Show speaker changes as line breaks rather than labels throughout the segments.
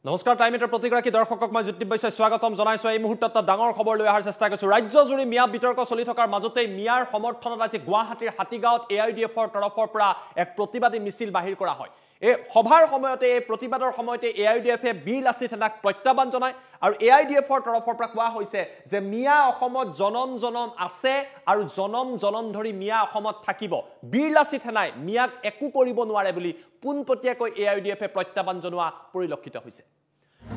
নমস্কাৰ টাইমেটৰ প্ৰতিগৰাকী দৰ্শকক মই জ্যোতি বৈশ্যই স্বাগতম জনাইছো এই মুহূৰ্তত ডাঙৰ খবৰ লৈ অহাৰ চেষ্টা কৰিছো ৰাজ্যজুৰি মিয়া বিতৰ্ক চলি থকাৰ মাজতে মিয়াৰ সমৰ্থনত আজি গুৱাহাটীৰ হাতীগাঁৱত এআইডিএফৰ তৰফৰ পৰা এক প্ৰতিবাদী মিছিল বাহিৰ কৰা হয় এই সভাৰ সময়তে এই প্ৰতিবাদৰ সময়তে এআইডিএফে বীৰ লাচিত সেনাক প্ৰত্যাহ্বান জনায় আৰু এআইডিএফৰ তৰফৰ পৰা কোৱা হৈছে যে মিয়া অসমত জনম আছে আৰু জনম ধৰি মিয়া অসমত থাকিব বীৰ লাচিত সেনাই মিয়াক একো কৰিব নোৱাৰে বুলি পুনপটীয়াকৈ এআইডিএফে প্ৰত্যাহ্বান জনোৱা পৰিলক্ষিত হৈছে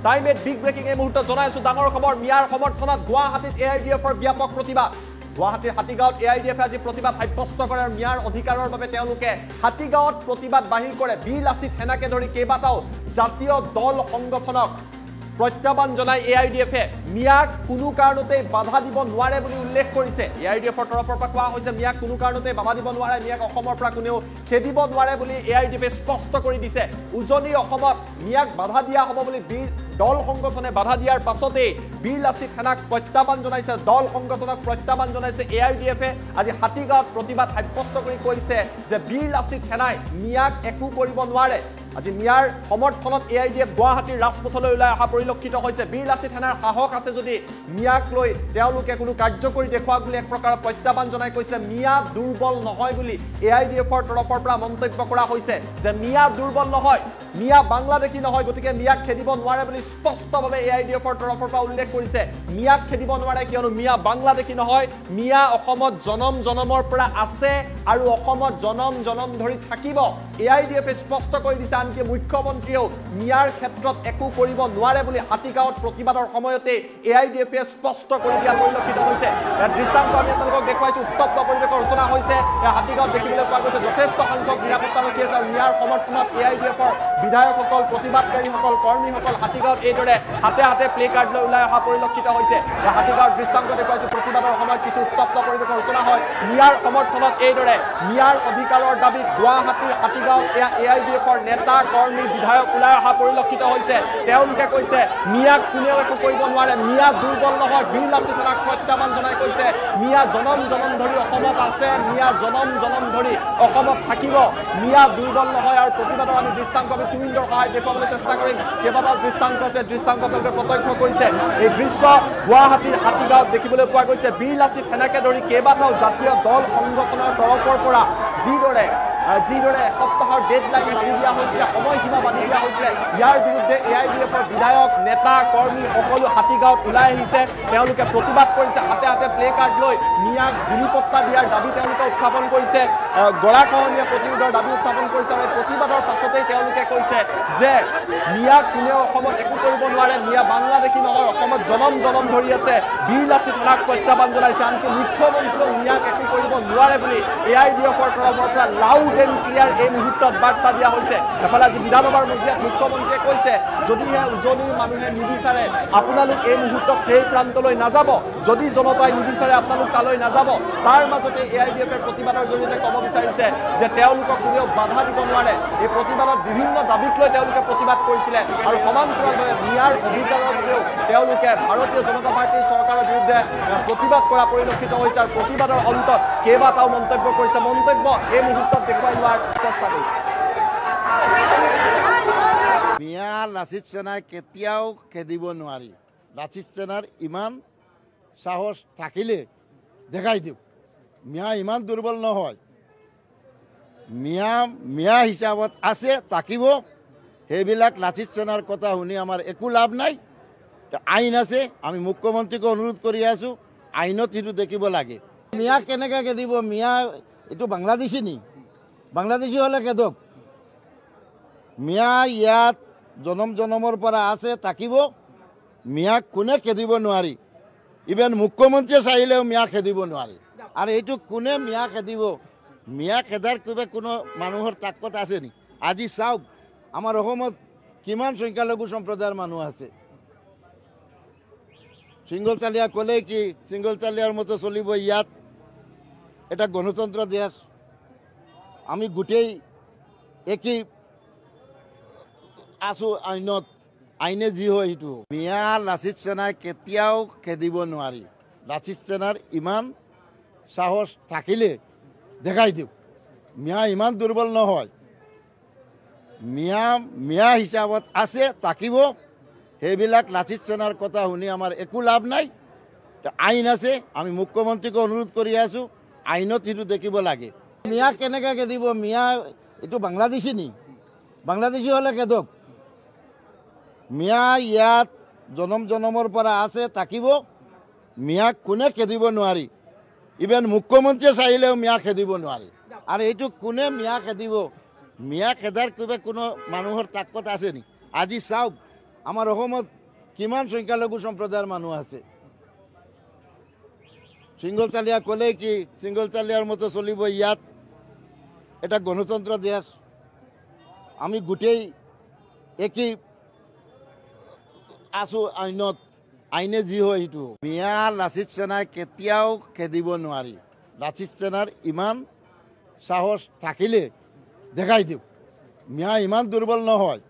টাইমেট বিগ ব্ৰেকিং এই মুহূৰ্তত জনাইছো ডাঙৰ খবৰ মিয়াৰ সমৰ্থনত গুৱাহাটীত এআইডিএফৰ ব্যাপক প্ৰতিবাদ গুৱাহাটীৰ হাতীগাঁৱত এআইডিএফে আজি প্ৰতিবাদ সাব্যস্ত কৰে আৰু মিয়াৰ অধিকাৰৰ বাবে তেওঁলোকে হাতীগাঁৱত প্ৰতিবাদ বাহিৰ কৰে বীৰ লাচিত সেনাকে ধৰি কেইবাটাও জাতীয় দল সংগঠনক প্ৰত্যাহ্বান জনাই এআইডিএফে মিয়াক কোনো কাৰণতে বাধা দিব নোৱাৰে বুলি উল্লেখ কৰিছে এআইডিএফৰ তৰফৰ পৰা কোৱা হৈছে মিয়াক কোনো কাৰণতে বাধা দিব নোৱাৰে মিয়াক অসমৰ পৰা কোনেও খেদিব নোৱাৰে বুলি এআইডিএফে স্পষ্ট কৰি দিছে উজনি অসমত মিয়াক বাধা দিয়া হ'ব বুলি বীৰ দল সংগঠনে বাধা দিয়াৰ পাছতে বীৰ লাচিত সেনাক প্ৰত্যাহ্বান জনাইছে দল সংগঠনক প্ৰত্যাহ্বান জনাইছে এআইডিএফে আজি হাতীগাঁৱত প্ৰতিবাদ সাব্যস্ত কৰি কৈছে যে বীৰ লাচিত সেনাই মিয়াক একো কৰিব নোৱাৰে আজি মিয়াৰ সমৰ্থনত এআইডিএফ গুৱাহাটীৰ ৰাজপথলৈ ওলাই অহা পৰিলক্ষিত হৈছে বীৰ লাচিত সেনাৰ সাহস আছে যদি মিয়াক লৈ তেওঁলোকে কোনো কাৰ্যকৰী দেখুৱাওক বুলি এক প্ৰকাৰ প্ৰত্যাহ্বান জনাই কৈছে মিয়া দুৰ্বল নহয় বুলি এআইডিএফৰ তৰফৰ পৰা মন্তব্য কৰা হৈছে যে মিয়া দুৰ্বল নহয় মিয়া বাংলাদেশী নহয় গতিকে মিয়াক খেদিব নোৱাৰে বুলি স্পষ্টভাৱে এআইডিএফৰ তৰফৰ পৰা উল্লেখ কৰিছে মিয়াক খেদিব নোৱাৰে কিয়নো মিয়া বাংলাদেশী নহয় মিয়া অসমত জনমৰ পৰা আছে আৰু অসমত জনম ধৰি থাকিব এআইডিএফে স্পষ্ট কৰি দিছে আনকি মুখ্যমন্ত্ৰীয়েও মিয়াৰ ক্ষেত্ৰত একো কৰিব নোৱাৰে বুলি হাতীগাঁৱত প্ৰতিবাদৰ সময়তে এআইডিএফে স্পষ্ট কৰি দিয়া পৰিলক্ষিত হৈছে দৃশ্যাংশ আমি আপোনালোকক দেখুৱাইছো উত্তপ্ত পৰিৱেশৰ ৰচনা হৈছে হাতীগাঁৱত দেখিবলৈ পোৱা গৈছে যথেষ্ট সংখ্যক নিৰাপত্তাৰক্ষী আছে আৰু মিয়াৰ সমৰ্থনত এআইডিএফৰ বিধায়কসকল প্ৰতিবাদকাৰীসকল কৰ্মীসকল হাতীগাঁৱত এইদৰে হাতে হাতে প্লে কাৰ্ড লৈ ওলাই অহা পৰিলক্ষিত হৈছে হাতীগাঁৱৰ দৃশ্যাংশ দেখুৱাইছো প্ৰতিবাদৰ সময়ত কিছু উত্তপ্ত পৰিৱেশৰ ৰচনা হয় মিয়াৰ সমৰ্থনত এইদৰে মিয়াৰ অধিকাৰৰ দাবীত গুৱাহাটীৰ হাতীগাঁৱত এআইডিএফৰ নেতা কৰ্মী বিধায়ক ওলাই অহা পৰিলক্ষিত হৈছে তেওঁলোকে কৈছে মিয়াক কোনেও একো কৰিব নোৱাৰে মিয়া দুৰ্বল নহয় বীৰ লাচিত সেনাক প্ৰত্যাহ্বান জনাই কৈছে মিয়া জনম ধৰি অসমত আছে মিয়া জনম ধৰি অসমত থাকিব মিয়া দুৰ্বল নহয় আৰু প্ৰতিবাদৰ আমি দৃশ্যাংশ আমি টুইণ্ডৰ সহায়ত দেখুৱাবলৈ চেষ্টা কৰিম কেইবাটাও দৃশ্যাংশ আছে দৃশ্যাংশ তেওঁলোকে প্ৰত্যক্ষ কৰিছে এই দৃশ্য গুৱাহাটীৰ হাতীগাঁৱত দেখিবলৈ পোৱা গৈছে বীৰ লাচিত সেনাকে ধৰি কেইবাটাও জাতীয় দল সংগঠনৰ তৰফৰ পৰা যিদৰে এসপ্তাহৰ ডেডলাইন বান্ধি দিয়া হৈছিলে সময়সীমা বান্ধি দিয়া হৈছিলে ইয়াৰ বিৰুদ্ধে এআইডিএফৰ বিধায়ক নেতা কৰ্মী সকলো হাতীগাঁৱত ওলাই আহিছে তেওঁলোকে প্ৰতিবাদ কৰিছে হাতে হাতে প্লে কাৰ্ড লৈ মিয়াক গুলিপট্টা দিয়াৰ দাবী তেওঁলোকে উত্থাপন কৰিছে গৰাখহনীয়া প্ৰতিৰোধৰ দাবী উত্থাপন কৰিছে আৰু প্ৰতিবাদৰ পাছতেই তেওঁলোকে কৈছে যে মিয়াক কোনেও অসমত একো কৰিব নোৱাৰে মিয়া বাংলাদেশী নহয় অসমত জনম ধৰি আছে বীৰ লাচিত সেনাক প্ৰত্যাহ্বান জনাইছে আনকি মুখ্যমন্ত্ৰীয়েও মিয়াক একো কৰিব নোৱাৰে বুলি এআইডিএফৰ তৰফৰ পৰা লাউড এণ্ড ক্লিয়াৰ এই মুহূৰ্তত বাৰ্তা দিয়া হৈছে এফালে আজি বিধানসভাৰ মজিয়াত মুখ্যমন্ত্ৰীয়ে কৈছে যদিহে উজনিৰ মানুহে নিবিচাৰে আপোনালোক এই মুহূৰ্তত সেই প্ৰান্তলৈ নাযাব যদি জনতাই নিবিচাৰে আপোনালোক তালৈ নাযাব তাৰ মাজতে এআইডিএফে প্ৰতিবাদৰ জৰিয়তে ক'ব বিচাৰিছে যে তেওঁলোকক কোনেও বাধা দিব নোৱাৰে এই প্ৰতিবাদত বিভিন্ন দাবীক লৈ তেওঁলোকে প্ৰতিবাদ কৰিছিলে আৰু সমান্তৰালভাৱে মিয়াৰ অধিকাৰৰ বাবেও তেওঁলোকে ভাৰতীয় জনতা পাৰ্টীৰ চৰকাৰৰ বিৰুদ্ধে প্ৰতিবাদ কৰা পৰিলক্ষিত হৈছে আৰু প্ৰতিবাদৰ অন্তত কেইবাটাও মন্তব্য কৰিছে মন্তব্য এই মুহূৰ্তত দেখুৱাই লোৱাৰ চেষ্টা কৰিছে
মিয়া লাচিত সেনাই কেতিয়াও খেদিব নোৱাৰি লাচিত সেনাৰ ইমান সাহস থাকিলে দেখাই দিওঁ মিয়া ইমান দুৰ্বল নহয় মিয়া হিচাপত আছে থাকিব সেইবিলাক লাচিত সেনাৰ কথা শুনি আমাৰ একো লাভ নাই আইন আছে আমি মুখ্যমন্ত্ৰীক অনুৰোধ কৰি আছো আইনত সেইটো দেখিব লাগে মিয়া কেনেকৈ খেদিব মিয়া এইটো বাংলাদেশী নি বাংলাদেশী হলে খেদক মিয়া ইয়াত জনমৰ পৰা আছে থাকিব মিয়াক কোনে খেদিব নোৱাৰি ইভেন মুখ্যমন্ত্ৰীয়ে চাহিলেও মিয়া খেদিব নোৱাৰি আৰু এইটো কোনে মিয়া খেদিব মিয়া খেদাৰ কিবা কোনো মানুহৰ তাকত আছে নি আজি চাওক আমাৰ অসমত কিমান সংখ্যালঘু সম্প্ৰদায়ৰ মানুহ আছে সিংগল চালিয়া ক'লে কি সিংগল চালিয়াৰ মতো চলিব ইয়াত এটা গণতন্ত্ৰ দেশ আমি গোটেই একেই আছো আইনত আইনে যি হয় সেইটো মিয়া লাচিত সেনাই কেতিয়াও খেদিব নোৱাৰি লাচিত সেনাৰ ইমান সাহস থাকিলে দেখাই দিওঁ মিয়া ইমান দুৰ্বল নহয় মিয়া হিচাপত আছে থাকিব সেইবিলাক লাচিতচেনাৰ কথা শুনি আমাৰ একো লাভ নাই। আইন আছে, আমি মুখ্যমন্ত্ৰীকে অনুৰোধ কৰি আছোঁ, আইনত সেইটো দেখিব লাগে। মিয়া কেনেকৈ খেদিব? মিয়া এইটো বাংলাদেশী নি? বাংলাদেশী হ'লে খেদক। মিয়া ইয়াত জনমৰ পৰা আছে, থাকিব। মিয়াক কোনে খেদিব নোৱাৰি। ইভেন মুখ্যমন্ত্ৰীয়ে চাহিলেও মিয়া খেদিব নোৱাৰি। আৰু এইটো কোনে মিয়া খেদিব? মিয়া খেদাৰ কিবা কোনো মানুহৰ তাকত আছে নি? আজি চাওক আমাৰ অসমত কিমান সংখ্যালঘু সম্প্ৰদায়ৰ মানুহ আছে। সিংহলচালীয়া ক'লে কি সিংহলচালীয়াৰ মতো চলিব ইয়াত? এটা গণতন্ত্ৰ দেশ, আমি গোটেই একেই আছো আইনত, আইনে যি হয় সেইটো। মিয়া লাচিতচেনাই কেতিয়াও খেদিব নোৱাৰি। লাচিতচেনাৰ ইমান সাহস থাকিলে দেখাই দিওঁ। মিয়া ইমান দুৰ্বল নহয়।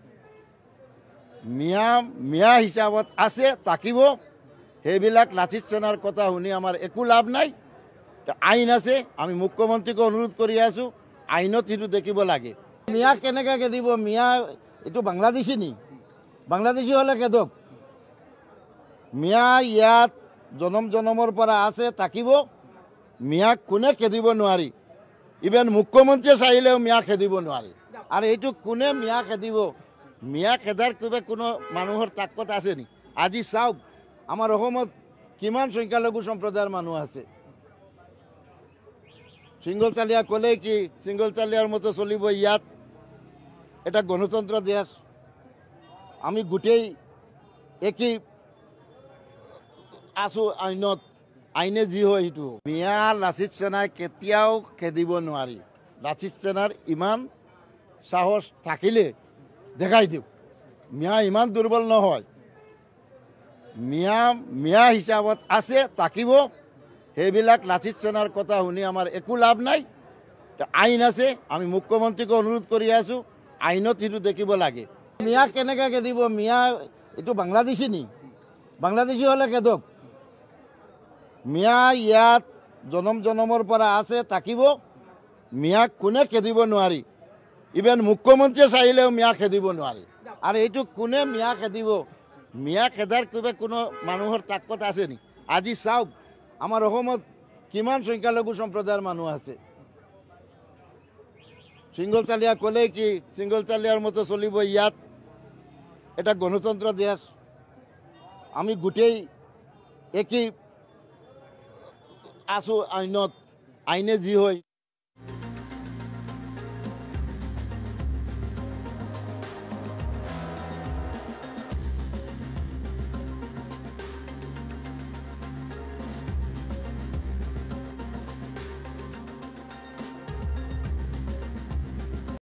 মিয়া হিচাপত আছে, থাকিব। সেইবিলাক লাচিতচেনাৰ কথা শুনি আমাৰ একো লাভ নাই। আইন আছে, আমি মুখ্যমন্ত্ৰীকে অনুৰোধ কৰি আছোঁ, আইনত সেইটো দেখিব লাগে। মিয়া কেনেকৈ খেদিব? মিয়া এইটো বাংলাদেশী নি? বাংলাদেশী হ'লে খেদক। মিয়া ইয়াত জনমৰ পৰা আছে, থাকিব। মিয়াক কোনে খেদিব নোৱাৰি। ইভেন মুখ্যমন্ত্ৰীয়ে চাহিলেও মিয়া খেদিব নোৱাৰি। আৰু এইটো কোনে মিয়া খেদিব? মিয়া খেদাৰ কিবা কোনো মানুহৰ তাকত আছে নি? আজি চাওক আমাৰ অসমত কিমান সংখ্যালঘু সম্প্ৰদায়ৰ মানুহ আছে। সিংহলচালীয়া ক'লে কি সিংহলচালীয়াৰ মতো চলিব ইয়াত? এটা গণতন্ত্ৰ দেশ, আমি গোটেই একেই আছো আইনত, আইনে যি হয় সেইটো। মিয়া লাচিতচেনাই কেতিয়াও খেদিব নোৱাৰি। লাচিতচেনাৰ ইমান সাহস থাকিলে দেখাই দিওঁ। মিয়া ইমান দুৰ্বল নহয়। মিয়া হিচাপত আছে, থাকিব। সেইবিলাক লাচিতচেনাৰ কথা শুনি আমাৰ একো লাভ নাই। আইন আছে, আমি মুখ্যমন্ত্ৰীকে অনুৰোধ কৰি আছোঁ, আইনত সেইটো দেখিব লাগে। মিয়া কেনেকৈ খেদিব? মিয়া এইটো বাংলাদেশী নি? বাংলাদেশী হ'লে খেদক। মিয়া ইয়াত জনমৰ পৰা আছে, থাকিব। মিয়াক কোনে খেদিব নোৱাৰি। ইভেন মুখ্যমন্ত্ৰীয়ে চাহিলেও মিয়া খেদিব নোৱাৰি। আৰু এইটো কোনে মিয়া খেদিব? মিয়া খেদাৰ কিবা কোনো মানুহৰ তাকত আছে নি? আজি চাওক আমাৰ অসমত কিমান সংখ্যালঘু সম্প্ৰদায়ৰ মানুহ আছে। সিংহলচালীয়া ক'লে কি সিংহলচালীয়াৰ মতো চলিব ইয়াত? এটা গণতন্ত্ৰ দেশ, আমি গোটেই একেই আছো আইনত, আইনে যি হয়।